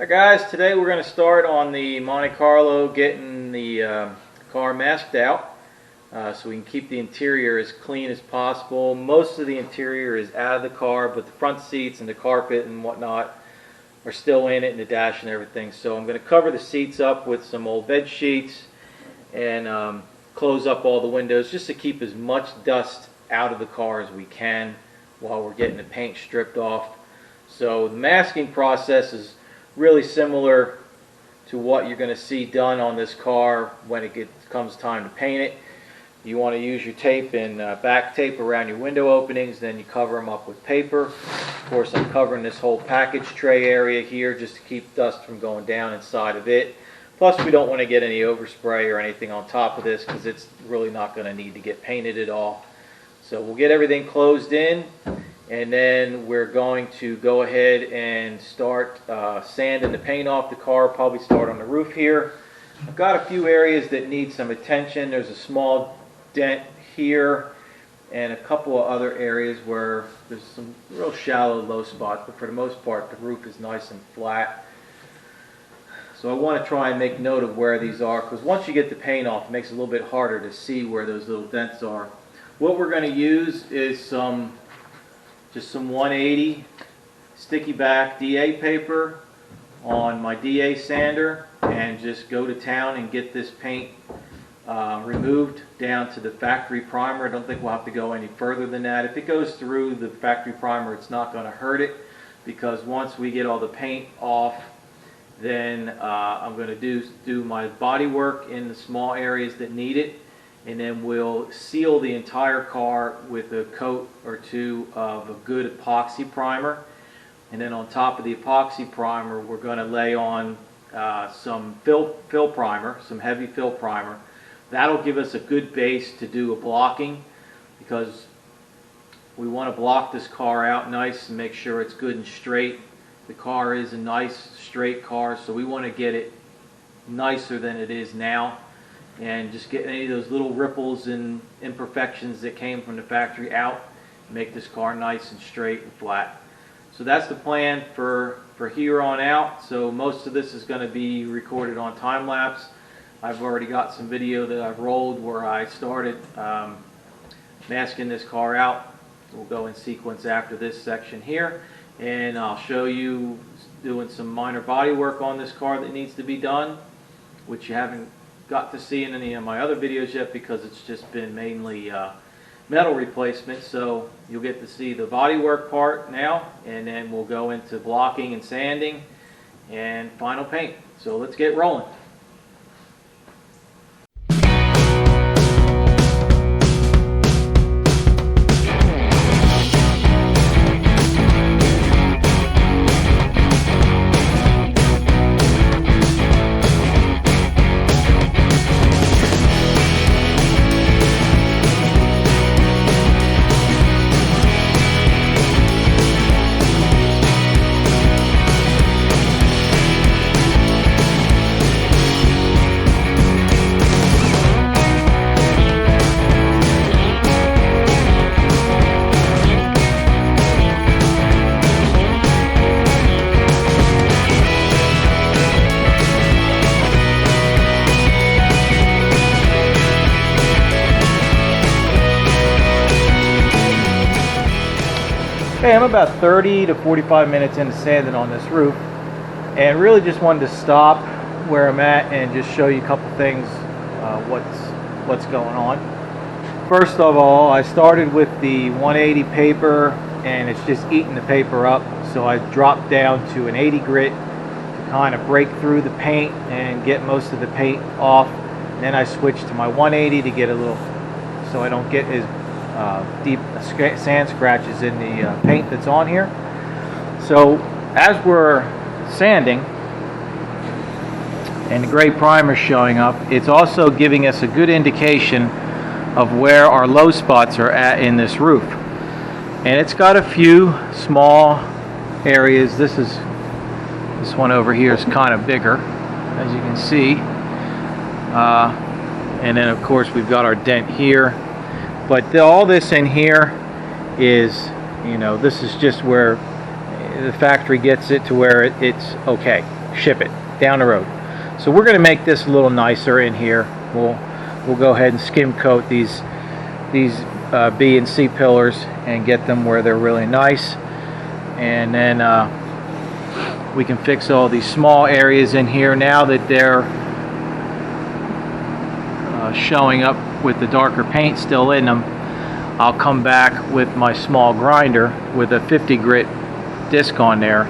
Alright guys, today we're going to start on the Monte Carlo getting the car masked out so we can keep the interior as clean as possible. Most of the interior is out of the car, but the front seats and the carpet and whatnot are still in it, and the dash and everything. So I'm going to cover the seats up with some old bed sheets and close up all the windows just to keep as much dust out of the car as we can while we're getting the paint stripped off. So the masking process is really similar to what you're going to see done on this car when it comes time to paint it. You want to use your tape and back tape around your window openings, then you cover them up with paper. Of course, I'm covering this whole package tray area here just to keep dust from going down inside of it. Plus, we don't want to get any overspray or anything on top of this because it's really not going to need to get painted at all. So we'll get everything closed in, and then we're going to go ahead and start sanding the paint off the car. Probably start on the roof here. I've got a few areas that need some attention. There's a small dent here and a couple of other areas where there's some real shallow low spots, but for the most part the roof is nice and flat. So I want to try and make note of where these are, because once you get the paint off, it makes it a little bit harder to see where those little dents are. What we're going to use is just some 180 sticky back DA paper on my DA sander, and just go to town and get this paint removed down to the factory primer. I don't think we'll have to go any further than that. If it goes through the factory primer, it's not going to hurt it, because once we get all the paint off, then I'm going to do my body work in the small areas that need it, and then we'll seal the entire car with a coat or two of a good epoxy primer. And then on top of the epoxy primer, we're going to lay on some fill primer, some heavy fill primer. That'll give us a good base to do a blocking, because we want to block this car out nice and make sure it's good and straight. The car is a nice straight car, so we want to get it nicer than it is now, and just get any of those little ripples and imperfections that came from the factory out, make this car nice and straight and flat. So that's the plan for here on out. So most of this is going to be recorded on time lapse. I've already got some video that I've rolled where I started masking this car out. We'll go in sequence after this section here, and I'll show you doing some minor body work on this car that needs to be done, which you haven't got to see in any of my other videos yet because it's just been mainly metal replacement. So you'll get to see the body work part now, and then we'll go into blocking and sanding and final paint. So let's get rolling. Okay, I'm about 30 to 45 minutes into sanding on this roof, and really just wanted to stop where I'm at and just show you a couple things, what's going on. First of all, I started with the 180 paper, and it's just eating the paper up, so I dropped down to an 80 grit to kind of break through the paint and get most of the paint off. And then I switched to my 180 to get a little, so I don't get as deep sand scratches in the paint that's on here. So as we're sanding and the gray primer showing up, it's also giving us a good indication of where our low spots are at in this roof. And it's got a few small areas. This one over here is kind of bigger, as you can see. And then of course we've got our dent here. But all this in here is, you know, this is just where the factory gets it to where it's okay. ship it down the road. So we're going to make this a little nicer in here. We'll go ahead and skim coat these B and C pillars and get them where they're really nice, and then we can fix all these small areas in here now that they're showing up with the darker paint still in them. I'll come back with my small grinder with a 50 grit disc on there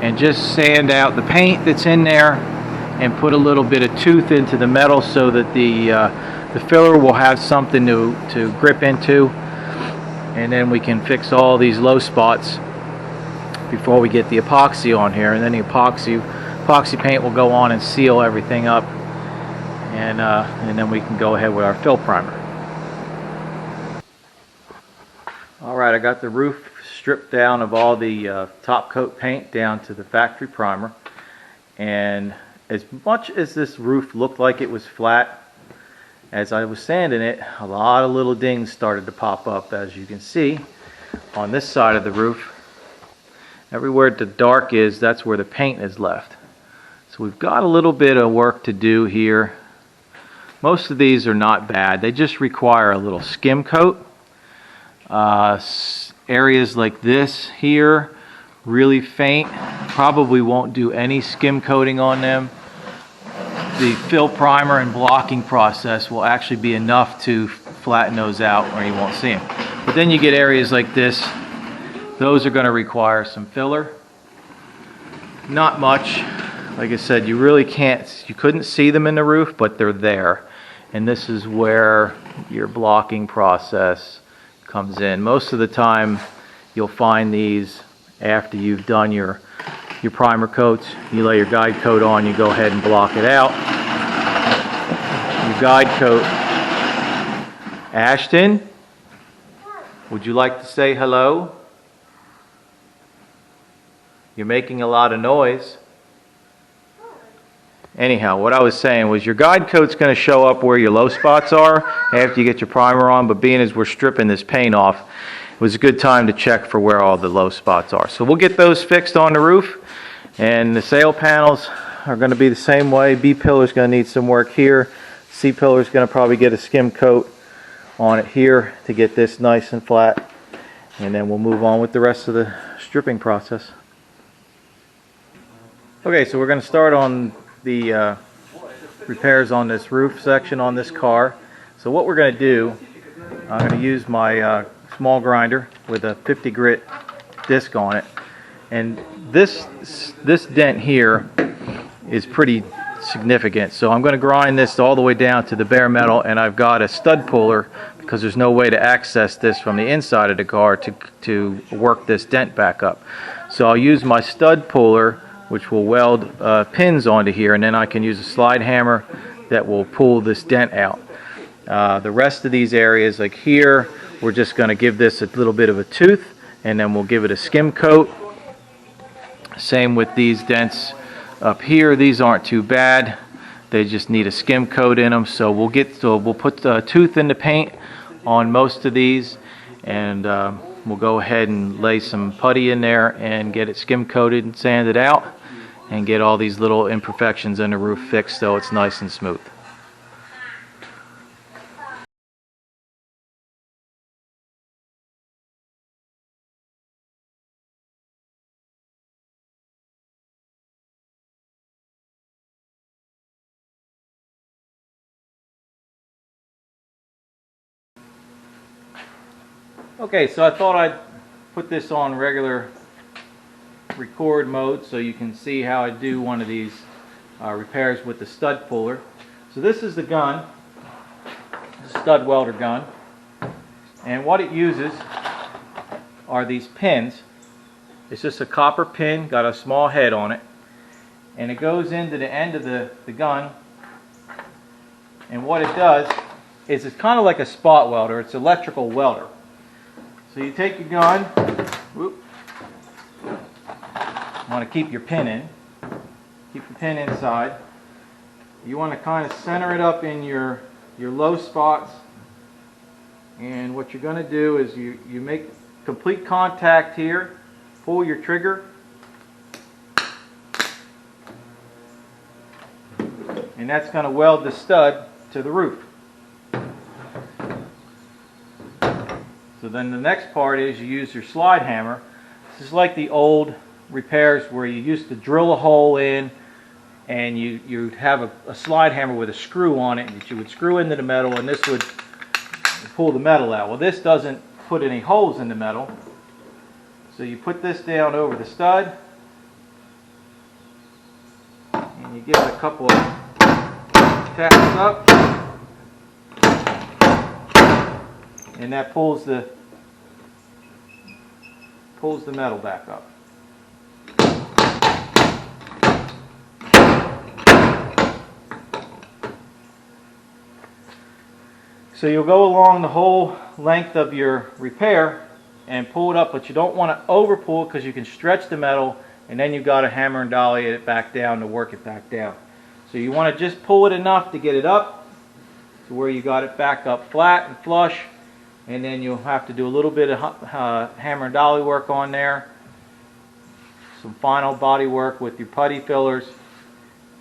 and just sand out the paint that's in there and put a little bit of tooth into the metal so that the filler will have something to grip into, and then we can fix all these low spots before we get the epoxy on here, and then the epoxy paint will go on and seal everything up, and then we can go ahead with our fill primer. Alright, I got the roof stripped down of all the top coat paint down to the factory primer, and as much as this roof looked like it was flat, as I was sanding it, a lot of little dings started to pop up, as you can see on this side of the roof. Everywhere the dark is, that's where the paint is left. So we've got a little bit of work to do here. Most of these are not bad. They just require a little skim coat. Areas like this here, really faint, probably won't do any skim coating on them. The fill primer and blocking process will actually be enough to flatten those out or you won't see them. But then you get areas like this, those are going to require some filler. Not much. Like I said, you really can't, you couldn't see them in the roof, but they're there. And this is where your blocking process comes in. Most of the time you'll find these after you've done your primer coats. You lay your guide coat on, you go ahead and block it out. Your guide coat. Ashton, would you like to say hello? You're making a lot of noise. Anyhow, what I was saying was your guide coat's going to show up where your low spots are after you get your primer on, but being as we're stripping this paint off, it was a good time to check for where all the low spots are. So we'll get those fixed on the roof, and the sail panels are going to be the same way. B pillar is going to need some work here. C pillar is going to probably get a skim coat on it here to get this nice and flat, and then we'll move on with the rest of the stripping process. Okay, so we're going to start on the repairs on this roof section on this car. So what we're going to do, I'm going to use my small grinder with a 50 grit disc on it, and this dent here is pretty significant, so I'm going to grind this all the way down to the bare metal, and I've got a stud puller because there's no way to access this from the inside of the car to work this dent back up. So I'll use my stud puller, which will weld pins onto here, and then I can use a slide hammer that will pull this dent out. The rest of these areas, like here, we're just going to give this a little bit of a tooth, and then we'll give it a skim coat. Same with these dents up here. These aren't too bad. They just need a skim coat in them. So we'll put the tooth in the paint on most of these, and we'll go ahead and lay some putty in there and get it skim coated and sanded out, and get all these little imperfections in the roof fixed so it's nice and smooth. Okay, so I thought I'd put this on regular record mode so you can see how I do one of these repairs with the stud puller. So this is the gun, the stud welder gun, and what it uses are these pins. It's just a copper pin, got a small head on it, and it goes into the end of the gun, and what it does is it's kind of like a spot welder. It's an electrical welder. So you take your gun, whoop, you want to keep your pin in, keep the pin inside. You want to kind of center it up in your low spots, and what you're going to do is you make complete contact here, pull your trigger, and that's going to weld the stud to the roof. So then the next part is you use your slide hammer. This is like the old repairs where you used to drill a hole in and you'd have a slide hammer with a screw on it that you would screw into the metal, and this would pull the metal out. Well, this doesn't put any holes in the metal. So you put this down over the stud and you give it a couple of taps up, and that pulls the metal back up. So you'll go along the whole length of your repair and pull it up, but you don't want to over pull it because you can stretch the metal, and then you've got to hammer and dolly it back down to work it back down. So you want to just pull it enough to get it up to where you got it back up flat and flush, and then you'll have to do a little bit of hammer and dolly work on there, some final body work with your putty fillers,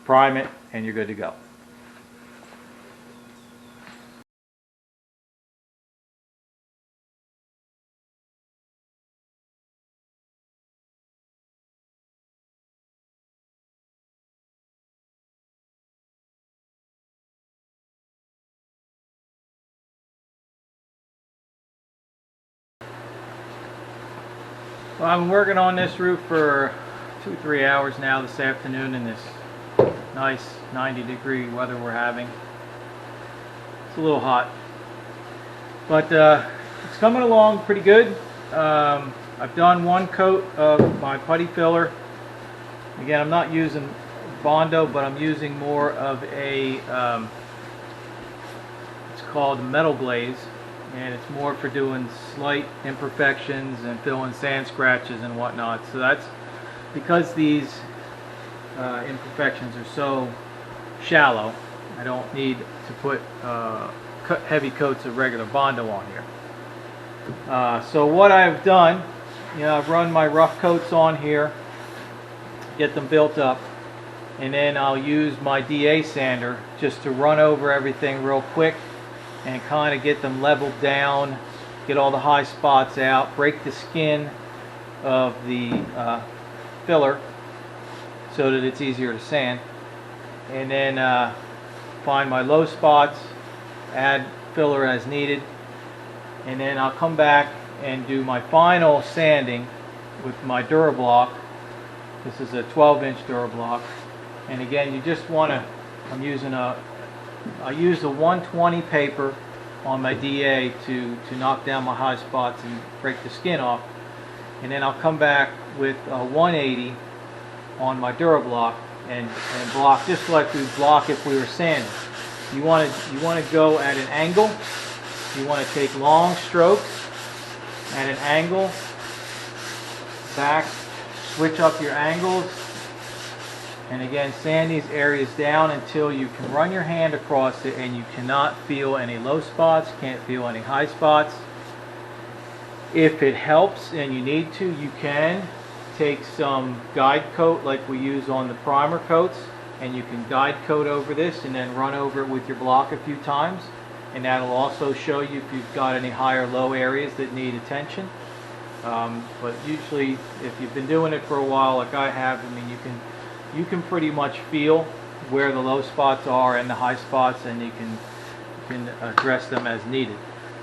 prime it, and you're good to go. Well, I've been working on this roof for 2-3 hours now this afternoon in this nice 90-degree weather we're having. It's a little hot, but it's coming along pretty good. I've done one coat of my putty filler. Again, I'm not using Bondo, but I'm using more of a it's called metal glaze, and it's more for doing slight imperfections and filling sand scratches and whatnot. So that's because these imperfections are so shallow, I don't need to put heavy coats of regular Bondo on here. So what I've done, I've run my rough coats on here, get them built up, and then I'll use my DA sander just to run over everything real quick and kind of get them leveled down, get all the high spots out, break the skin of the filler so that it's easier to sand, and then find my low spots, add filler as needed, and then I'll come back and do my final sanding with my Durablock. This is a 12-inch Durablock, and again, you just want to, I use a 120 paper on my DA to knock down my high spots and break the skin off, and then I'll come back with a 180 on my Durablock and block just like we block if we were sanding. You want to go at an angle. You want to take long strokes at an angle, back, switch up your angles, and again sand these areas down until you can run your hand across it and you cannot feel any low spots, can't feel any high spots. If it helps and you need to, you can take some guide coat like we use on the primer coats, and you can guide coat over this and then run over it with your block a few times, and that'll also show you if you've got any high or low areas that need attention. But usually if you've been doing it for a while like I have, you can pretty much feel where the low spots are and the high spots, and you can address them as needed.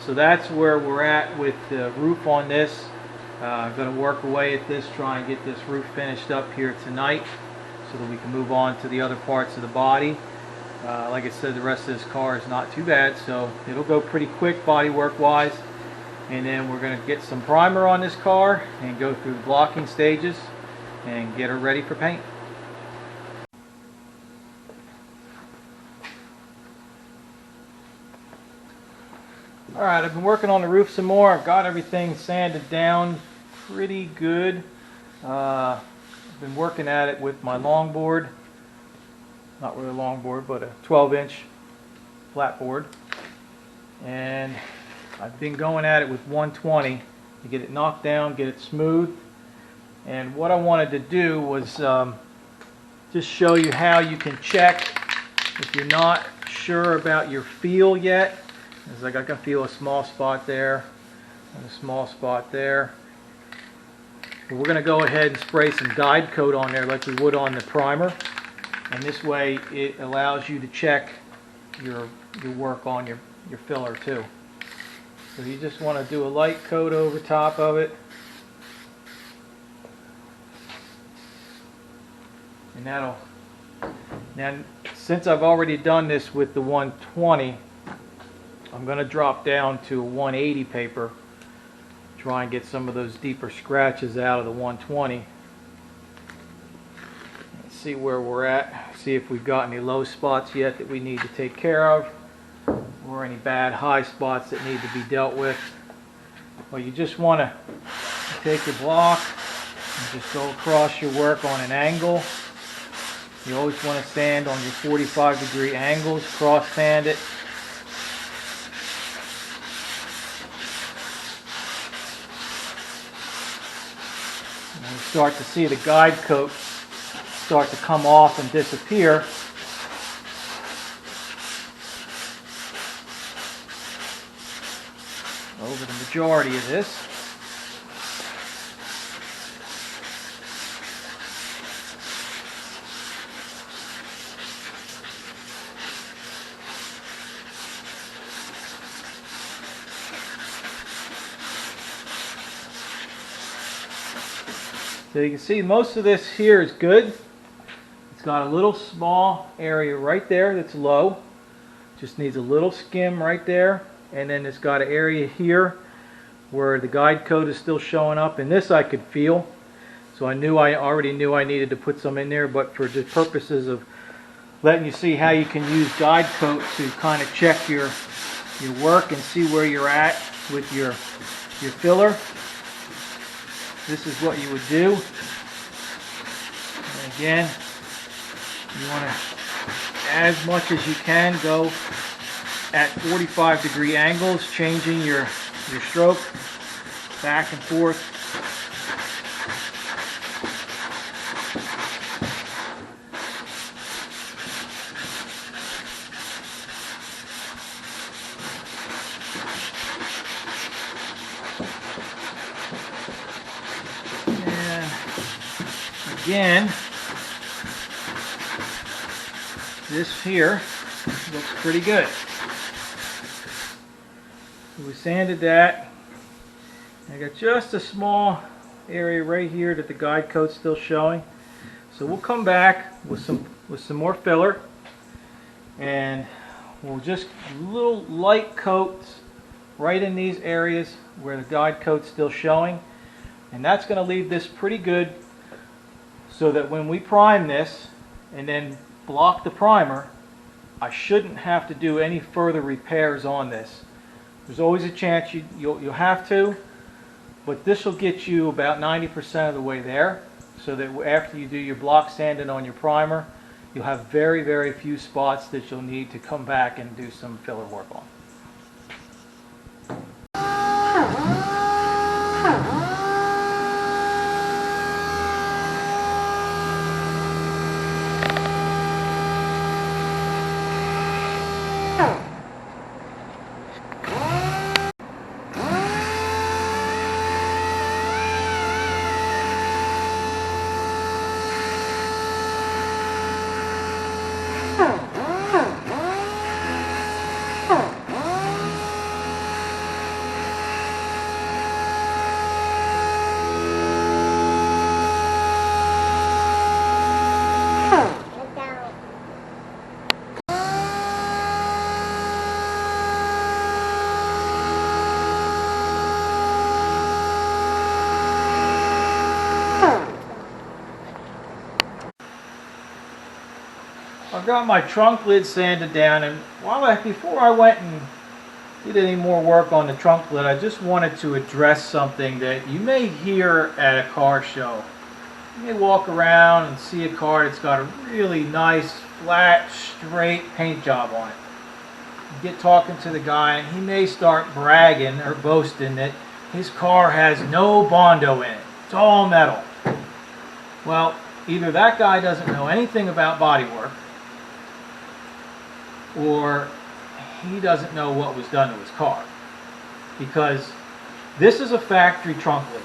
So that's where we're at with the roof on this. I'm going to work away at this, try and get this roof finished up here tonight so that we can move on to the other parts of the body. Like I said, the rest of this car is not too bad, so it'll go pretty quick body work wise. And then we're going to get some primer on this car and go through the blocking stages and get her ready for paint. Alright, I've been working on the roof some more. I've got everything sanded down pretty good. I've been working at it with my longboard. Not really a longboard, but a 12-inch flat board. And I've been going at it with 120 to get it knocked down, get it smooth. And what I wanted to do was just show you how you can check If you're not sure about your feel yet, it's like I can feel a small spot there and a small spot there. But we're going to go ahead and spray some guide coat on there like we would on the primer. And this way it allows you to check your work on your filler too. So you just want to do a light coat over top of it. And that'll, now since I've already done this with the 120, I'm going to drop down to a 180 paper, try and get some of those deeper scratches out of the 120. Let's see where we're at, see if we've got any low spots yet that we need to take care of, or any bad high spots that need to be dealt with. Well, you just want to take your block and just go across your work on an angle. You always want to sand on your 45-degree angles, cross sand it. And you start to see the guide coat start to come off and disappear. Over the majority of this. So you can see most of this here is good. It's got a little small area right there that's low. Just needs a little skim right there. And then it's got an area here where the guide coat is still showing up. And this I could feel. So I already knew I needed to put some in there. But for the purposes of letting you see how you can use guide coat to kind of check your work and see where you're at with your filler. This is what you would do. And again, you want to, as much as you can, go at 45-degree angles, changing your stroke back and forth. Again, this here looks pretty good. So we sanded that. I got just a small area right here that the guide coat's still showing. So we'll come back with some more filler, and we'll just little light coats right in these areas where the guide coat's still showing, and that's going to leave this pretty good. So that when we prime this and then block the primer, I shouldn't have to do any further repairs on this. There's always a chance you'll have to, but this will get you about 90% of the way there, so that after you do your block sanding on your primer, you'll have very, very few spots that you'll need to come back and do some filler work on. I've got my trunk lid sanded down, and before I went and did any more work on the trunk lid, I just wanted to address something that you may hear at a car show. You may walk around and see a car that's got a really nice, flat, straight paint job on it. You get talking to the guy, and he may start bragging or boasting that his car has no Bondo in it. It's all metal. Well, either that guy doesn't know anything about bodywork, or he doesn't know what was done to his car. Because this is a factory trunk lid.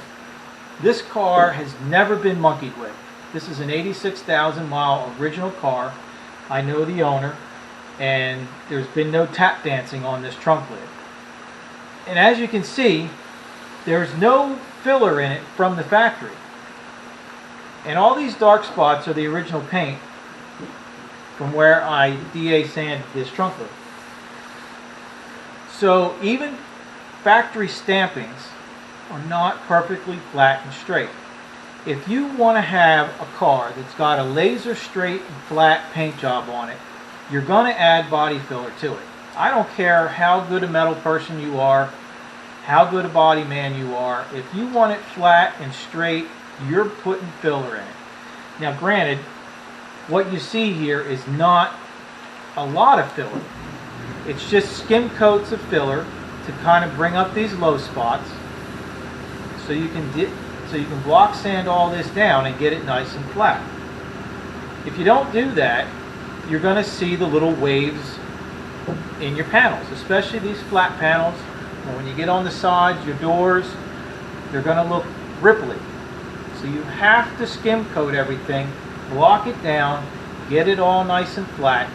This car has never been monkeyed with. This is an 86,000 mile original car. I know the owner, and there's been no tap dancing on this trunk lid. And as you can see, there's no filler in it from the factory. And all these dark spots are the original paint from where I DA sanded this trunk lid. So even factory stampings are not perfectly flat and straight. If you want to have a car that's got a laser straight and flat paint job on it, you're going to add body filler to it. I don't care how good a metal person you are, how good a body man you are. If you want it flat and straight, you're putting filler in it. Now granted, what you see here is not a lot of filler. It's just skim coats of filler to kind of bring up these low spots, so you can block sand all this down and get it nice and flat. If you don't do that, you're going to see the little waves in your panels, especially these flat panels. And when you get on the sides, your doors, they're going to look ripply. So you have to skim coat everything, block it down, get it all nice and flat.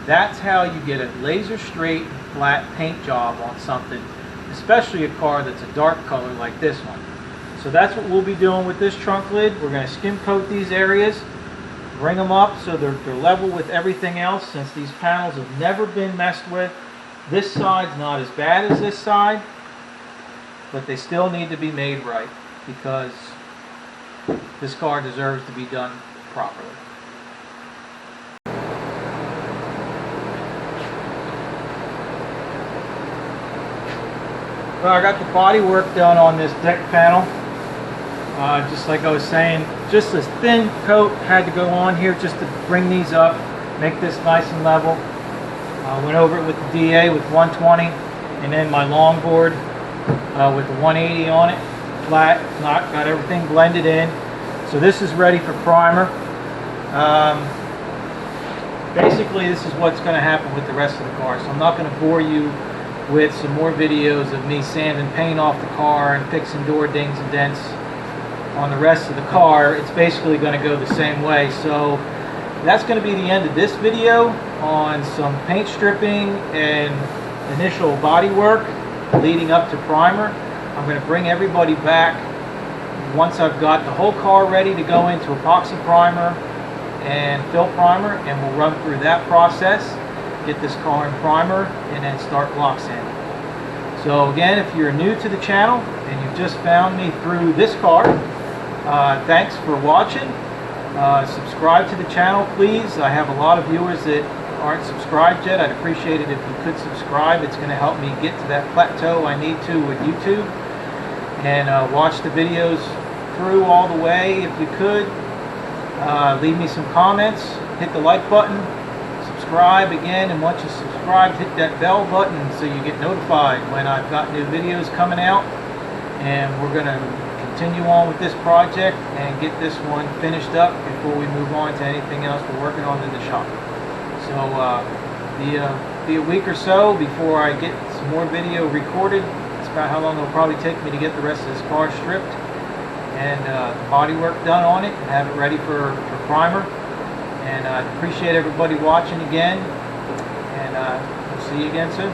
That's how you get a laser straight flat paint job on something, especially a car that's a dark color like this one. So that's what we'll be doing with this trunk lid. We're going to skim coat these areas, bring them up so they're level with everything else, since these panels have never been messed with. This side's not as bad as this side, but they still need to be made right, because this car deserves to be done properly. Well, I got the body work done on this deck panel. Just like I was saying, just a thin coat had to go on here just to bring these up, make this nice and level. Went over it with the DA with 120, and then my longboard with the 180 on it, flat, got everything blended in. So this is ready for primer. Basically, this is what's going to happen with the rest of the car. So I'm not going to bore you with some more videos of me sanding paint off the car and fixing door dings and dents on the rest of the car. It's basically going to go the same way. So that's going to be the end of this video on some paint stripping and initial body work leading up to primer. I'm going to bring everybody back once I've got the whole car ready to go into epoxy primer and fill primer, and we'll run through that process, get this car in primer, and then start block sanding. So again, if you're new to the channel and you've just found me through this car, thanks for watching. Subscribe to the channel, please. I have a lot of viewers that aren't subscribed yet. I'd appreciate it if you could subscribe. It's going to help me get to that plateau I need to with YouTube. And watch the videos through all the way if you could. Leave me some comments, hit the like button, subscribe again, and once you subscribe, hit that bell button so you get notified when I've got new videos coming out. And we're going to continue on with this project and get this one finished up before we move on to anything else we're working on in the shop. So be a week or so before I get some more video recorded. That's about how long it'll probably take me to get the rest of this car stripped and the body work done on it and have it ready for primer. And I appreciate everybody watching again, and we'll see you again soon.